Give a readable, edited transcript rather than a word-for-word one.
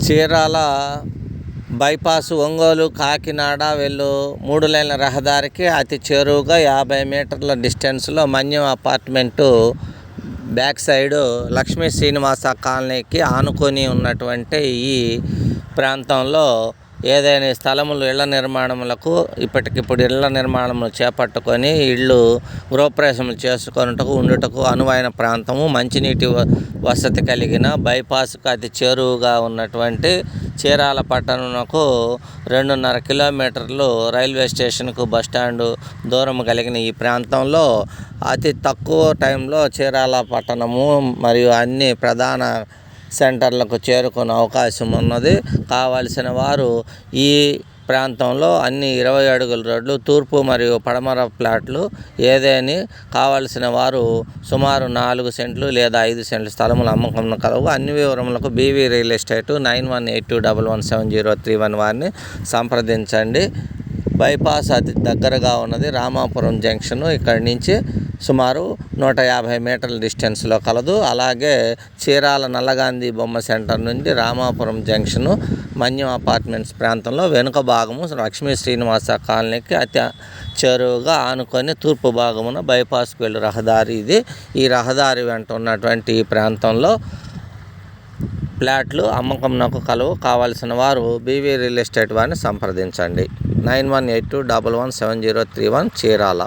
Chirala bypass Ongole Kakinada వెళ్ళు 3 లైన్ల రహదారికి అతి చేరువుగా 50 మీటర్ల డిస్టెన్స్లో Manyam apartment back side Lakshmi Srinivasa కాలనీకి ఆనుకొని ఉన్నటువంటి ఈ ప్రాంతంలో ఏదైనా స్థలములు ఇళ్ల నిర్మాణములకు ఇప్పటికిప్పుడు ఇళ్ల నిర్మాణములు చేపట్టుకొని ఇళ్ళు గృహప్రవేశములు చేసుకొనుటకు ఉండుటకు అనువైన ప్రాంతము, మంచినీటి వసతి కలిగిన బైపాస్కు అతి చేరువుగా ఉన్నటువంటి చీరాల పట్టణంకు 2.5 కిలోమీటర్లు రైల్వే స్టేషన్కు బస్టాండు దూరం కలిగిన ఈ ప్రాంతంలో అతి తక్కువ టైంలో చీరాల పట్టణము మరియు అన్ని ప్రధాన సెంటర్లకు చేరుకునే అవకాశం ఉన్నది. కావలసిన వారు ఈ ప్రాంతంలో అన్ని 20 అడుగుల రోడ్లు, తూర్పు మరియు పడమర ప్లాట్లు ఏదేని కావలసిన వారు సుమారు 4 సెంట్లు లేదా 5 సెంట్ల స్థలములు అమ్మకం కలవు. అన్ని వివరములకు బీవీ రియల్ ఎస్టేట్ 9182117031 వారిని సంప్రదించండి. బైపాస్ అతి దగ్గరగా ఉన్నది. రామాపురం జంక్షను ఇక్కడి నుంచి సుమారు 150 మీటర్ల డిస్టెన్స్లో కలదు. అలాగే చీరాల నల్లగాంధీ బొమ్మ సెంటర్ నుండి రామాపురం జంక్షను మన్యం అపార్ట్మెంట్స్ ప్రాంతంలో వెనుక భాగము లక్ష్మీ శ్రీనివాస కాలనీకి అతి చేరువుగా ఆనుకొని తూర్పు భాగమున బైపాస్కి వెళ్ళే రహదారి ఇది. ఈ రహదారి వెంట ఉన్నటువంటి ఈ ప్రాంతంలో ఫ్లాట్లు అమ్మకంనకు కలవు. కావాల్సిన వారు బీవీ రియల్ ఎస్టేట్ వారిని సంప్రదించండి. 9182117031 చీరాల.